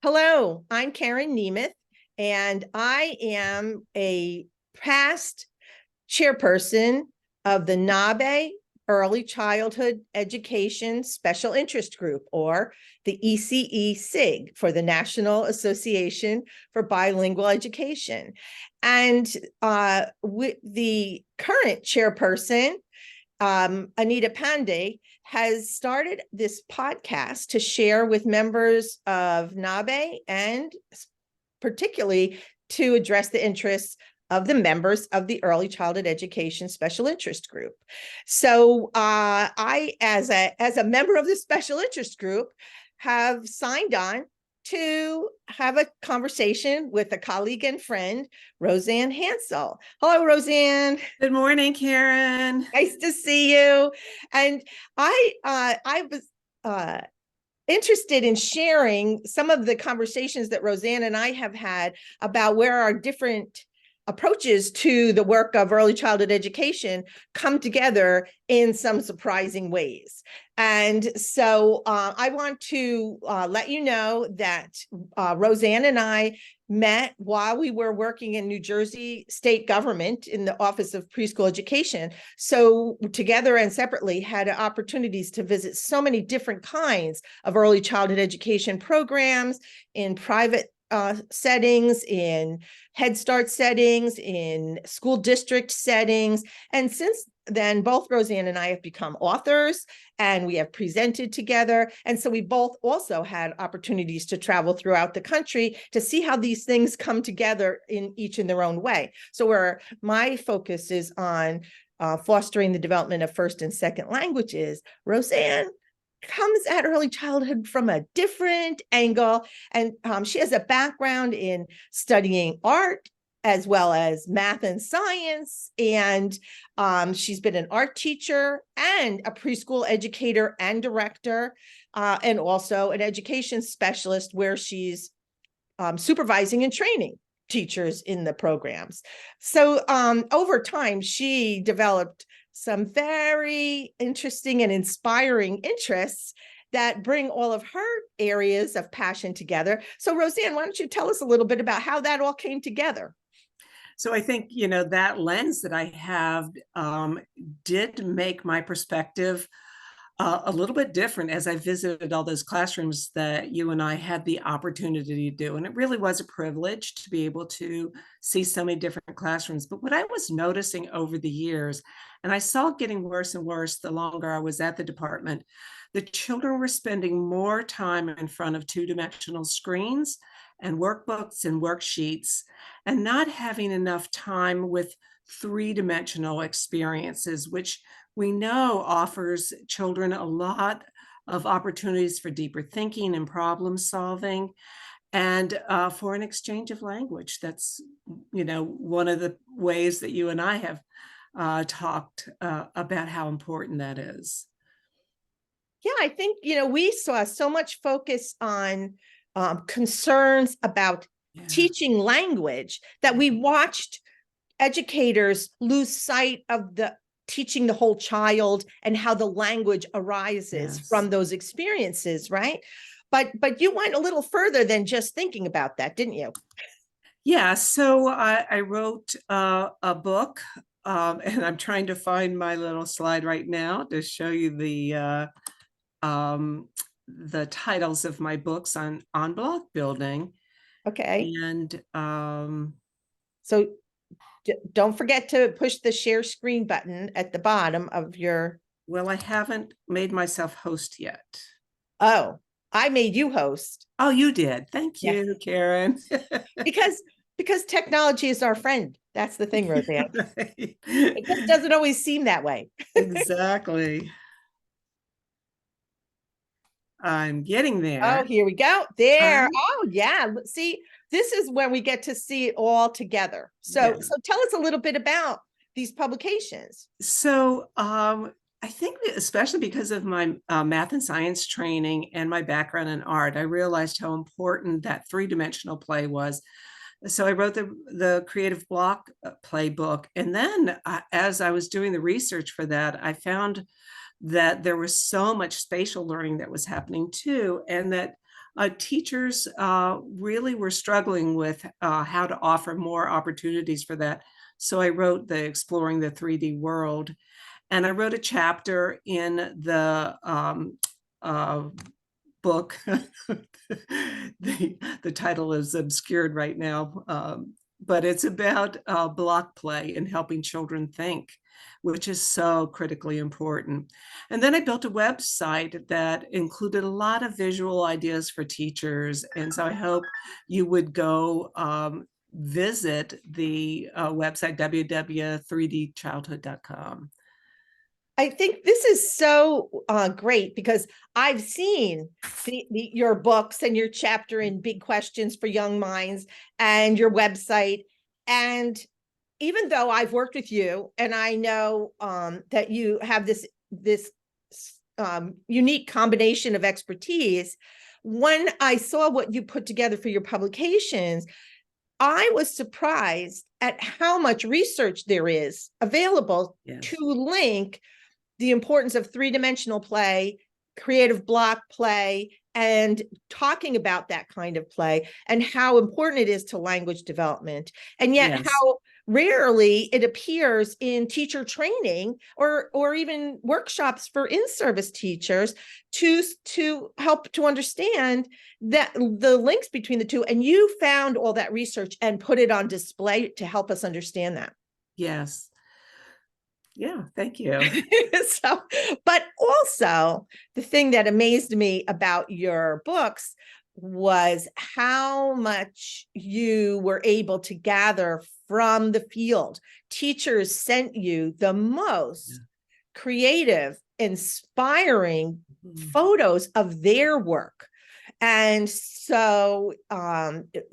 Hello, I'm Karen Nemeth, and I am a past chairperson of the NABE Early Childhood Education Special Interest Group, or the ECE SIG, for the National Association for Bilingual Education. And with the current chairperson, Anita Pandey, has started this podcast to share with members of NABE and particularly to address the interests of the members of the Early Childhood Education Special Interest Group. So I, as a member of the Special Interest Group, have signed on to have a conversation with a colleague and friend, Rosanne Hansel. Hello, Rosanne. Good morning, Karen. Nice to see you. And I was interested in sharing some of the conversations that Rosanne and I have had about where our different approaches to the work of early childhood education come together in some surprising ways. And so I want to let you know that Rosanne and I met while we were working in New Jersey state government in the Office of Preschool Education. So together and separately had opportunities to visit so many different kinds of early childhood education programs in private settings, in Head Start settings, in school district settings. And since then, both Rosanne and I have become authors and we have presented together. And so we both also had opportunities to travel throughout the country to see how these things come together in each in their own way. So where my focus is on fostering the development of first and second languages, Rosanne comes at early childhood from a different angle. And she has a background in studying art as well as math and science. And she's been an art teacher and a preschool educator and director, and also an education specialist where she's supervising and training teachers in the programs. So over time, she developed some very interesting and inspiring interests that bring all of her areas of passion together. So Rosanne, why don't you tell us a little bit about how that all came together? So I think, that lens that I have did make my perspective a little bit different as I visited all those classrooms that you and I had the opportunity to do. And it really was a privilege to be able to see so many different classrooms. But what I was noticing over the years, and I saw it getting worse and worse the longer I was at the department, the children were spending more time in front of two-dimensional screens and workbooks and worksheets, and not having enough time with three-dimensional experiences, which we know offers children a lot of opportunities for deeper thinking and problem solving, and for an exchange of language. That's, one of the ways that you and I have talked about how important that is. Yeah, I think, we saw so much focus on concerns about teaching language that we watched educators lose sight of the teaching the whole child and how the language arises from those experiences, right? But you went a little further than just thinking about that, didn't you? Yeah, so I wrote a book, and I'm trying to find my little slide right now to show you the titles of my books on block building. Okay. And so don't forget to push the share screen button at the bottom of your. Well, I haven't made myself host yet. Oh, I made you host. Oh, you did. Thank you, Karen. because technology is our friend. That's the thing, Rosanne. Right. It just doesn't always seem that way. Exactly. I'm getting there. Oh, here we go. There. Oh, yeah. See, this is when we get to see it all together. So tell us a little bit about these publications. So I think especially because of my math and science training and my background in art, I realized how important that three-dimensional play was. So I wrote the creative block playbook. And then as I was doing the research for that, I found that there was so much spatial learning that was happening too, and that teachers really were struggling with how to offer more opportunities for that. So I wrote the Exploring the 3D World, and I wrote a chapter in the book. The title is obscured right now, but it's about block play and helping children think, which is so critically important. And then I built a website that included a lot of visual ideas for teachers. And so I hope you would go visit the website, www.3dchildhood.com. I think this is so great because I've seen your books and your chapter in Big Questions for Young Minds and your website. And even though I've worked with you and I know that you have this unique combination of expertise, when I saw what you put together for your publications, I was surprised at how much research there is available to link the importance of three-dimensional play, creative block play, and talking about that kind of play and how important it is to language development. And yet how rarely it appears in teacher training or even workshops for in-service teachers to help to understand that the links between the two. And you found all that research and put it on display to help us understand that. Yes. Yeah, thank you. So, but also the thing that amazed me about your books was how much you were able to gather from the field. Teachers sent you the most creative, inspiring photos of their work. And so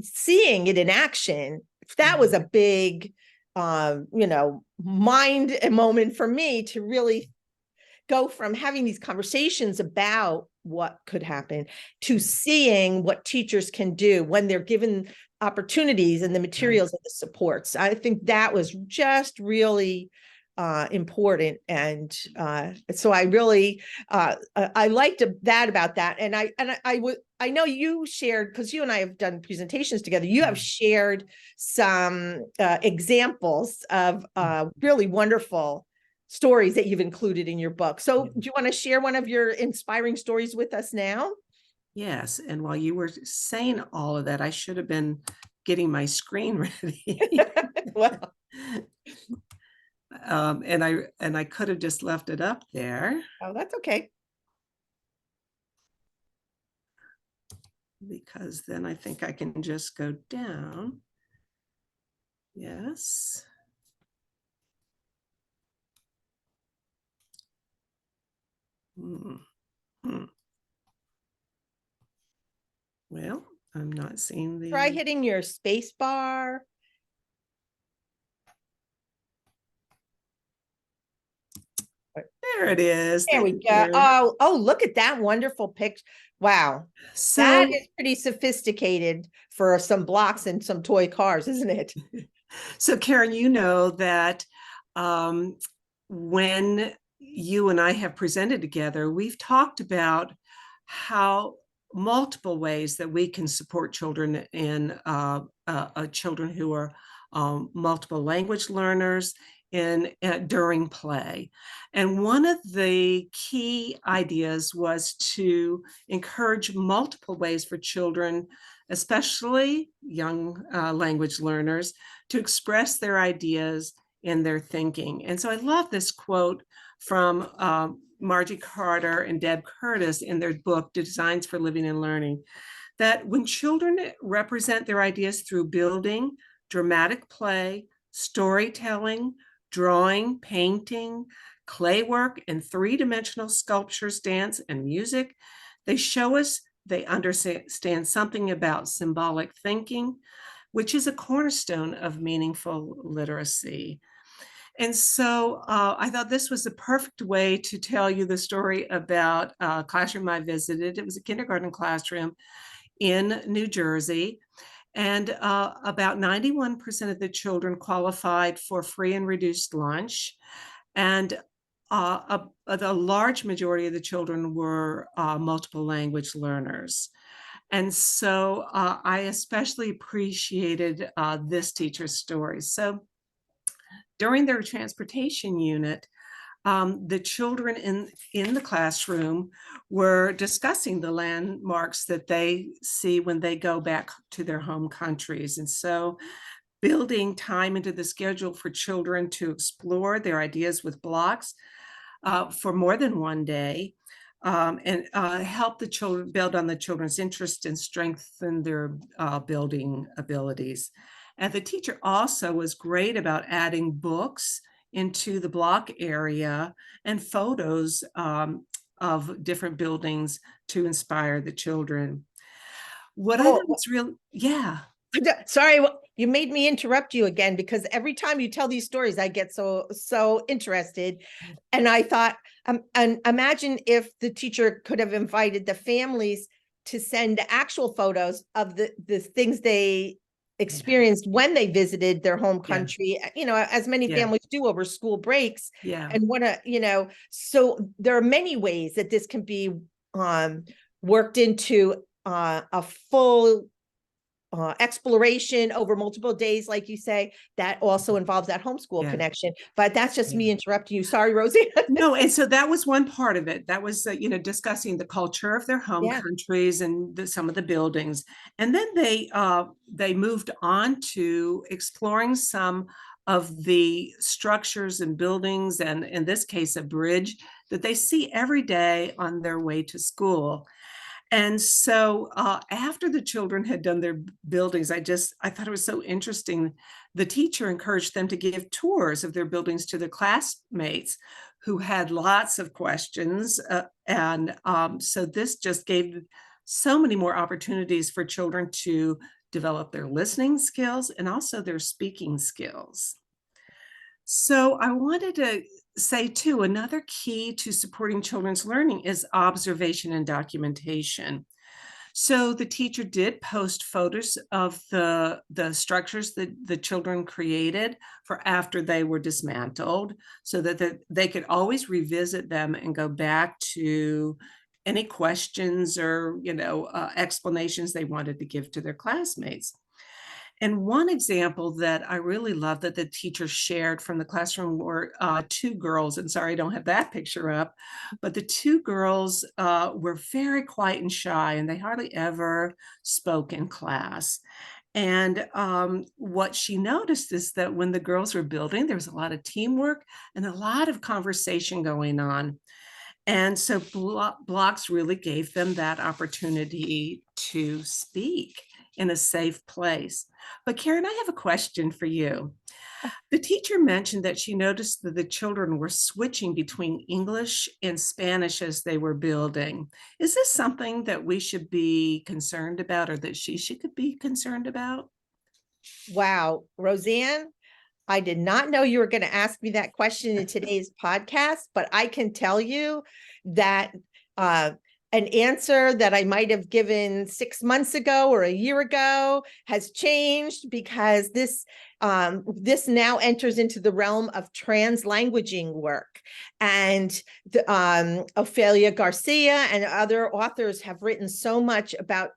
seeing it in action, that was a big mind a moment for me to really go from having these conversations about what could happen to seeing what teachers can do when they're given opportunities and the materials and the supports. I think that was just really important. And so I really, I liked that about that. And I know you shared, because you and I have done presentations together, you have shared some examples of really wonderful stories that you've included in your book. So do you want to share one of your inspiring stories with us now? Yes. And while you were saying all of that, I should have been getting my screen ready. Well, and I could have just left it up there. oh, that's okay. Because then I think I can just go down. Yes. Well, I'm not seeing the... Try hitting your space bar. There it is. There we go. Oh, look at that wonderful picture. Wow. So that is pretty sophisticated for some blocks and some toy cars, isn't it? So Karen, you know that when you and I have presented together, we've talked about how multiple ways that we can support children in children who are multiple language learners during play. And one of the key ideas was to encourage multiple ways for children, especially young language learners, to express their ideas in their thinking. And so I love this quote from Margie Carter and Deb Curtis in their book, Designs for Living and Learning, that when children represent their ideas through building, dramatic play, storytelling, drawing, painting, clay work, and three-dimensional sculptures, dance, and music, they show us they understand something about symbolic thinking, which is a cornerstone of meaningful literacy. And so I thought this was the perfect way to tell you the story about a classroom I visited. It was a kindergarten classroom in New Jersey. And about 91% of the children qualified for free and reduced lunch. And the large majority of the children were multiple language learners. And so I especially appreciated this teacher's story. So during their transportation unit, the children in the classroom were discussing the landmarks that they see when they go back to their home countries. And so building time into the schedule for children to explore their ideas with blocks for more than one day, and help the children build on the children's interest and strengthen their building abilities. And the teacher also was great about adding books into the block area and photos of different buildings to inspire the children. What I Oh, thought was real, yeah. sorry, you made me interrupt you again, because every time you tell these stories, I get so interested. And I thought, and imagine if the teacher could have invited the families to send actual photos of the things they experienced when they visited their home Yeah. country, as many Yeah. families do over school breaks. Yeah. And so there are many ways that this can be worked into a full exploration over multiple days, like you say. That also involves that homeschool Yeah. connection. But that's just Yeah. me interrupting you. Sorry, Rosanne. No, and so that was one part of it. That was, discussing the culture of their home Yeah. countries and some of the buildings. And then they moved on to exploring some of the structures and buildings, and in this case, a bridge that they see every day on their way to school. And so after the children had done their buildings, I thought it was so interesting. The teacher encouraged them to give tours of their buildings to their classmates who had lots of questions. So this just gave so many more opportunities for children to develop their listening skills and also their speaking skills. So I wanted to say too, another key to supporting children's learning is observation and documentation. So the teacher did post photos of the structures that the children created for after they were dismantled, so that they could always revisit them and go back to any questions or explanations they wanted to give to their classmates. And one example that I really love that the teacher shared from the classroom were two girls. And sorry, I don't have that picture up, but the two girls were very quiet and shy, and they hardly ever spoke in class. And what she noticed is that when the girls were building, there was a lot of teamwork and a lot of conversation going on. And so blocks really gave them that opportunity to speak in a safe place. But Karen, I have a question for you. The teacher mentioned that she noticed that the children were switching between English and Spanish as they were building. Is this something that we should be concerned about, or that she should be concerned about? Wow, Rosanne, I did not know you were going to ask me that question in today's podcast, but I can tell you that uh, an answer that I might have given 6 months ago or a year ago has changed, because this now enters into the realm of translanguaging work. And Ophelia Garcia and other authors have written so much about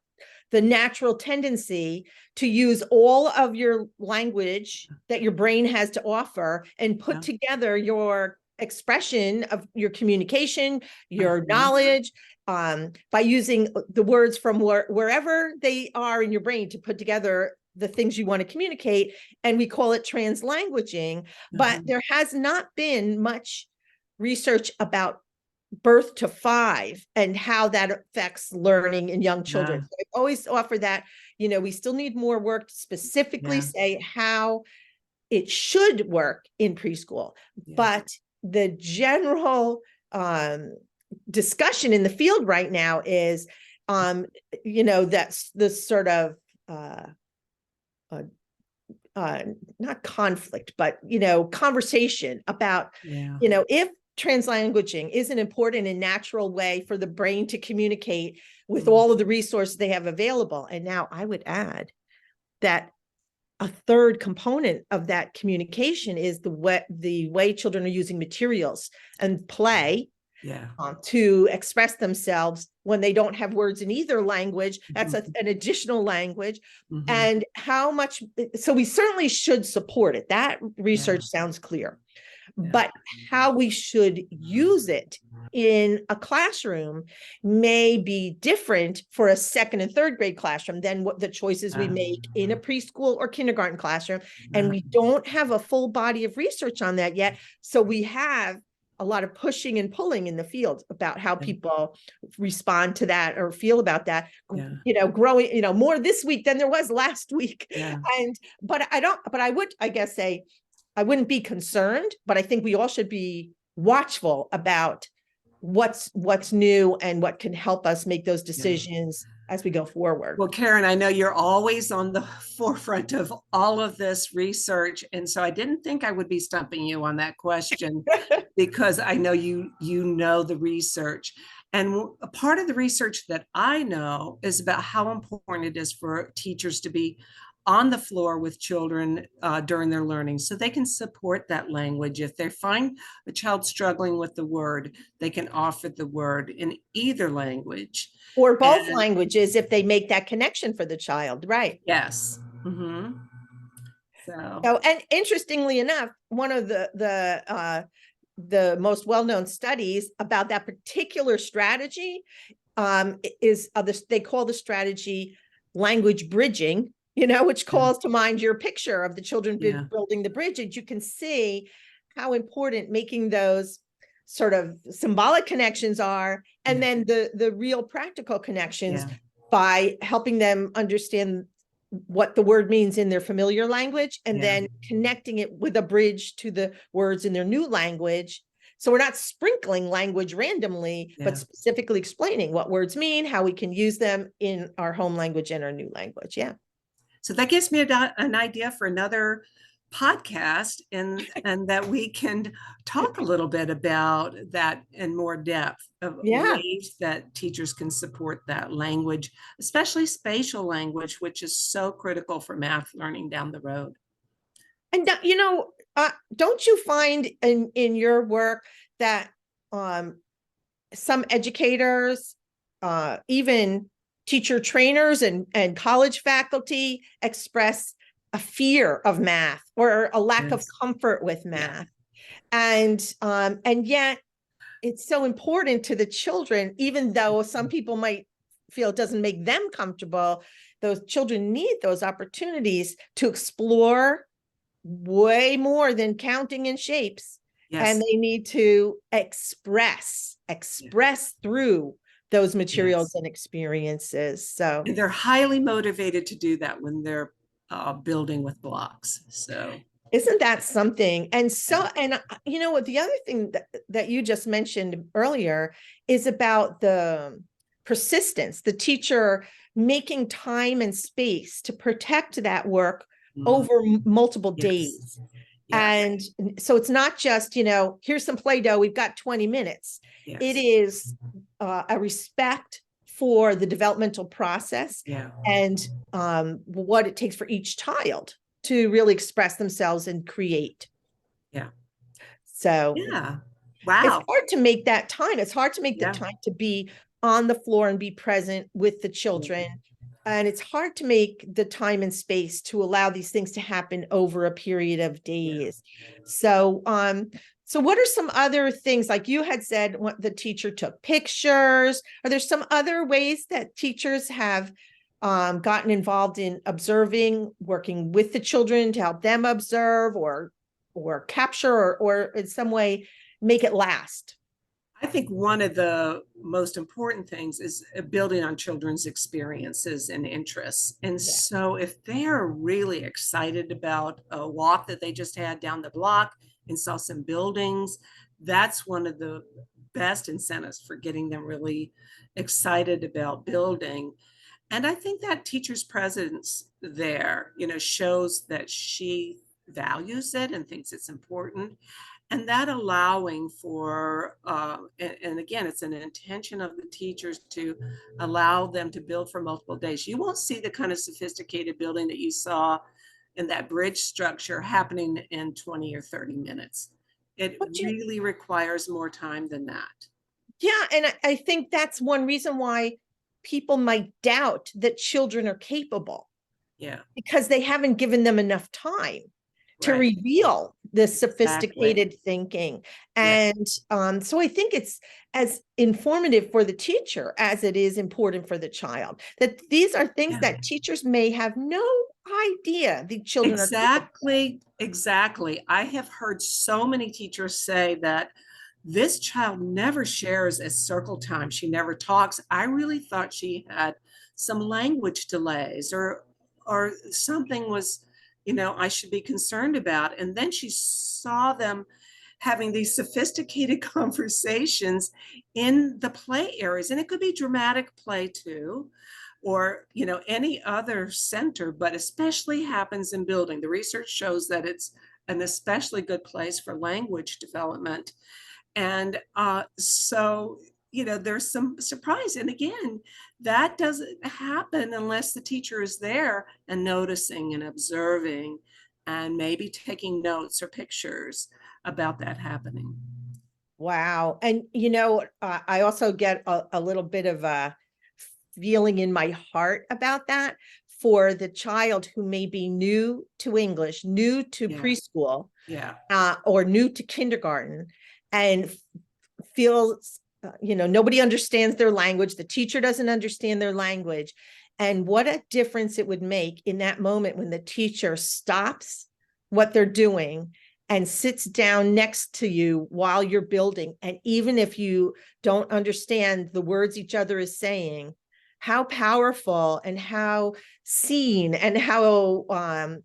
the natural tendency to use all of your language that your brain has to offer and put together your expression of your communication, your knowledge, by using the words from wherever they are in your brain to put together the things you want to communicate. And we call it translanguaging. But there has not been much research about birth to 5 and how that affects learning in young children. So I always offer that, we still need more work to specifically say how it should work in preschool. But the general discussion in the field right now is, that's the sort of not conflict, but conversation about, if translanguaging is an important and natural way for the brain to communicate with all of the resources they have available. And now I would add that a third component of that communication is the way children are using materials and play Yeah. to express themselves when they don't have words in either language. That's Mhm. an additional language. Mhm. And how much, so we certainly should support it. That research sounds clear. But how we should use it in a classroom may be different for a second and third grade classroom than what the choices we make in a preschool or kindergarten classroom. And we don't have a full body of research on that yet. So we have a lot of pushing and pulling in the field about how people respond to that or feel about that, growing, more this week than there was last week. But I would, I guess, say, I wouldn't be concerned, but I think we all should be watchful about what's new and what can help us make those decisions as we go forward. Well, Karen, I know you're always on the forefront of all of this research. And so I didn't think I would be stumping you on that question because I know you know the research. And a part of the research that I know is about how important it is for teachers to be on the floor with children during their learning so they can support that language. If they find a child struggling with the word, they can offer the word in either language. Or both languages if they make that connection for the child, right? Yes. Mm-hmm. So, and interestingly enough, one of the most well-known studies about that particular strategy is they call the strategy language bridging, which calls to mind your picture of the children building the bridge. And you can see how important making those sort of symbolic connections are, and then the real practical connections by helping them understand what the word means in their familiar language, and then connecting it with a bridge to the words in their new language. So we're not sprinkling language randomly, but specifically explaining what words mean, how we can use them in our home language and our new language. Yeah. So that gives me an idea for another podcast, and that we can talk a little bit about that in more depth of ways that teachers can support that language, especially spatial language, which is so critical for math learning down the road. And don't you find in your work that some educators, even teacher trainers and college faculty, express a fear of math or a lack of comfort with math? And yet it's so important to the children, even though some people might feel it doesn't make them comfortable. Those children need those opportunities to explore way more than counting in shapes. And they need to express through those materials and experiences. So and they're highly motivated to do that when they're building with blocks. So isn't that something? And so, and what the other thing that you just mentioned earlier is about the persistence, the teacher making time and space to protect that work over multiple days. And so it's not just, here's some Play-Doh, we've got 20 minutes. It is a respect for the developmental process and what it takes for each child to really express themselves and create. So wow, it's hard to make that time. It's hard to make the time to be on the floor and be present with the children. And it's hard to make the time and space to allow these things to happen over a period of days. So, so what are some other things, like you had said, what the teacher took pictures? Are there some other ways that teachers have gotten involved in observing, working with the children to help them observe or capture or in some way make it last? I think one of the most important things is building on children's experiences and interests. And so if they're really excited about a walk that they just had down the block and saw some buildings, that's one of the best incentives for getting them really excited about building. And I think that teacher's presence there, shows that she values it and thinks it's important. And that allowing for, and again, it's an intention of the teachers to allow them to build for multiple days. You won't see the kind of sophisticated building that you saw in that bridge structure happening in 20 or 30 minutes. It really requires more time than that. Yeah, and I think that's one reason why people might doubt that children are capable, Yeah, because they haven't given them enough time to right. reveal this Exactly. sophisticated thinking. Yeah, And so I think it's as informative for the teacher as it is important for the child, that these are things yeah. that teachers may have no idea the children are capable. Exactly, exactly. I have heard so many teachers say that this child never shares at circle time. She never talks. I really thought she had some language delays or something was, I should be concerned about. And then she saw them having these sophisticated conversations in the play areas. And it could be dramatic play too, or any other center, but especially happens in building. The research shows that it's an especially good place for language development. And so there's some surprise, and again, that doesn't happen unless the teacher is there and noticing and observing and maybe taking notes or pictures about that happening. Wow. And, I also get a little bit of a feeling in my heart about that for the child who may be new to English, new to Yeah, preschool, yeah, or new to kindergarten, and feels, nobody understands their language. The teacher doesn't understand their language. And what a difference it would make in that moment when the teacher stops what they're doing and sits down next to you while you're building. And even if you don't understand the words each other is saying, how powerful and how seen and how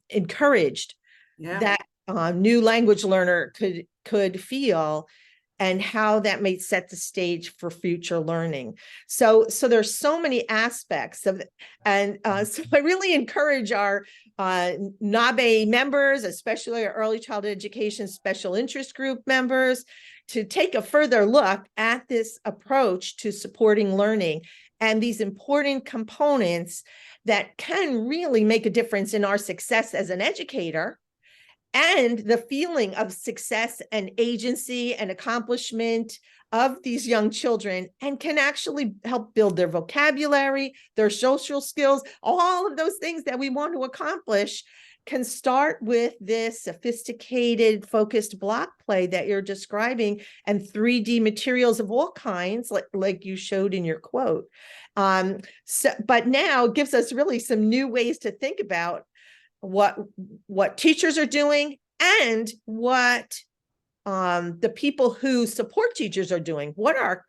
encouraged yeah, that new language learner could feel, and how that may set the stage for future learning. So there's so many aspects of it. And so I really encourage our NABE members, especially our early childhood education special interest group members, to take a further look at this approach to supporting learning and these important components that can really make a difference in our success as an educator, and the feeling of success and agency and accomplishment of these young children, and can actually help build their vocabulary, their social skills. All of those things that we want to accomplish can start with this sophisticated, focused block play that you're describing, and 3D materials of all kinds, like you showed in your quote. But now gives us really some new ways to think about what teachers are doing, and what the people who support teachers are doing. What are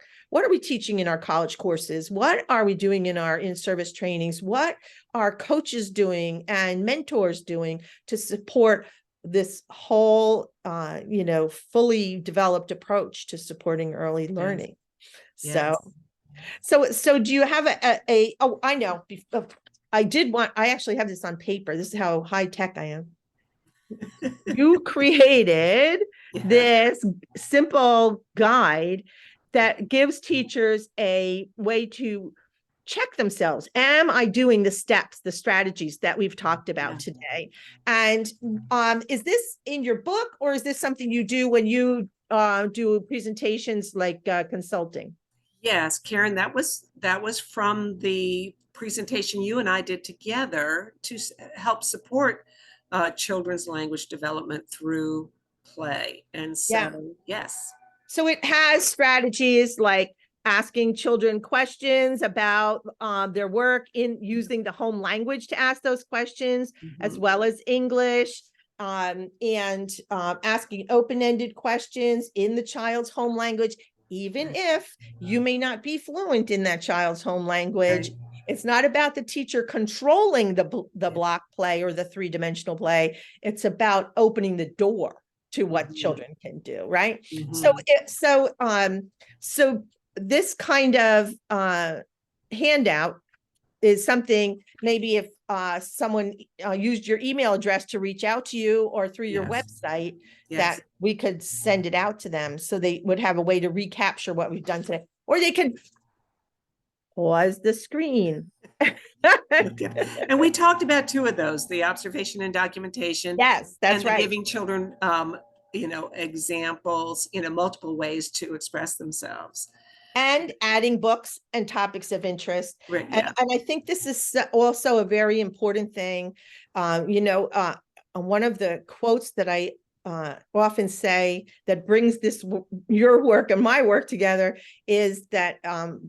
we teaching in our college courses? What are we doing in our in-service trainings? What are coaches doing and mentors doing to support this whole fully developed approach to supporting early learning? yes, So do you have oh, I know, I actually have this on paper. This is how high tech I am. You created yeah, this simple guide that gives teachers a way to check themselves. Am I doing the steps, the strategies that we've talked about yeah. today? And is this in your book, or is this something you do when you do presentations like consulting? Yes, Karen, that was from the presentation you and I did together to help support children's language development through play. And Yeah. so, yes, So it has strategies like asking children questions about their work, in using the home language to ask those questions, as mhm, well as English, and asking open-ended questions in the child's home language, even if you may not be fluent in that child's home language. right, It's not about the teacher controlling the block play or the three-dimensional play. It's about opening the door to what mhm, children can do, right? So mhm, so this kind of handout is something, maybe if someone used your email address to reach out to you, or through your yes, website, yes, that we could send it out to them, so they would have a way to recapture what we've done today, or they could pause the screen. okay. And we talked about two of those, the observation and documentation, Yes, that's and the right. giving children, examples, multiple ways to express themselves. and adding books and topics of interest. Right, And, yeah. and I think this is also a very important thing. One of the quotes that I often say that brings your work and my work together is that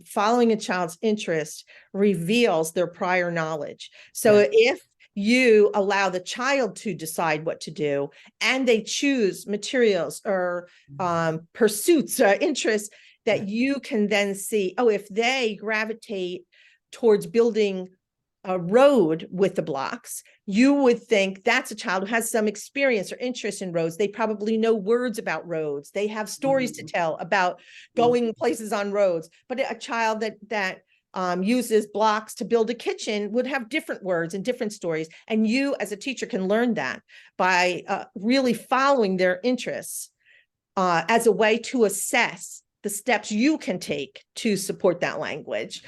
following a child's interest reveals their prior knowledge. So if you allow the child to decide what to do and they choose materials or pursuits or interests that you can then see, oh, if they gravitate towards building a road with the blocks, you would think that's a child who has some experience or interest in roads. They probably know words about roads. They have stories to tell about going places on roads. But a child that uses blocks to build a kitchen would have different words and different stories. And you as a teacher can learn that by really following their interests as a way to assess the steps you can take to support that language.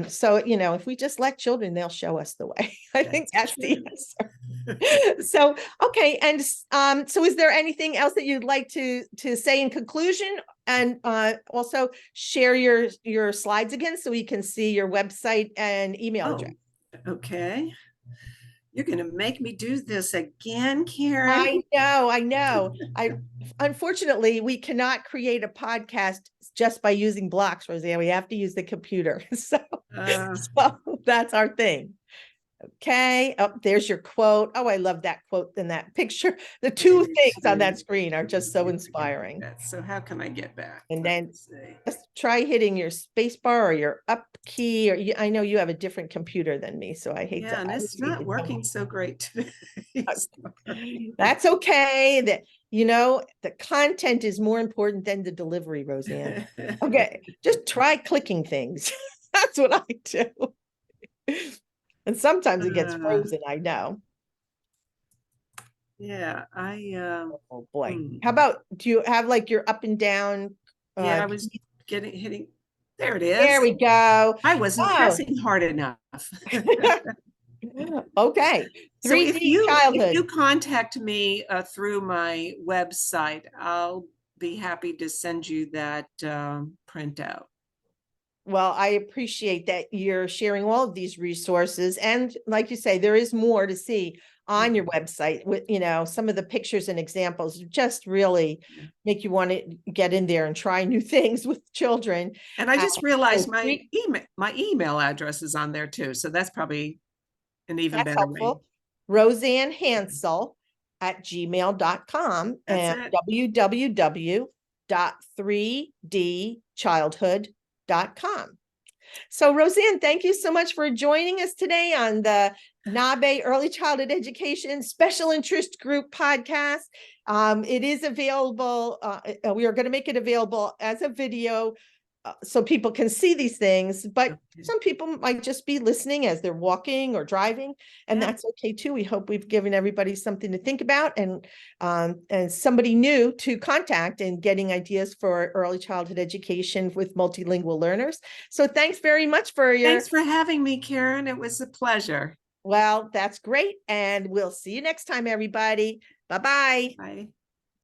So, if we just let children, they'll show us the way. I think that's the answer. So, okay. And so is there anything else that you'd like to say in conclusion? And also share your slides again so we can see your website and email address. Okay. You're going to make me do this again, Karen. I know. Unfortunately, we cannot create a podcast just by using blocks, Rosanne. We have to use the computer. So that's our thing. Okay. Oh, there's your quote. Oh, I love that quote in that picture. The two things on that screen are just so inspiring. So how can I get back? And then just try hitting your space bar or your up key, or I know you have a different computer than me, so I hate to. Yeah, and it's not working so great today. That's okay. The content is more important than the delivery, Rosanne. Okay, just try clicking things. That's what I do. And sometimes it gets frozen, I know. Yeah, oh boy. How about, do you have like your up and down? Yeah, I was hitting. There it is. There we go. I wasn't pressing hard enough. Okay. 3D so if childhood. you contact me through my website, I'll be happy to send you that printout. Well, I appreciate that you're sharing all of these resources. And like you say, there is more to see on your website with, some of the pictures and examples just really make you want to get in there and try new things with children. And I just realized my email address is on there too. So that's probably an even better way. Rosanne Hansel @gmail.com and www.3dchildhood.com. So Rosanne, thank you so much for joining us today on the NABE Early Childhood Education Special Interest Group podcast. It is available. We are going to make it available as a video so people can see these things, but some people might just be listening as they're walking or driving, and that's okay too. We hope we've given everybody something to think about and somebody new to contact and getting ideas for early childhood education with multilingual learners. So thanks very much thanks for having me, Karen. It was a pleasure. Well, that's great. And we'll see you next time, everybody. Bye-bye. Bye.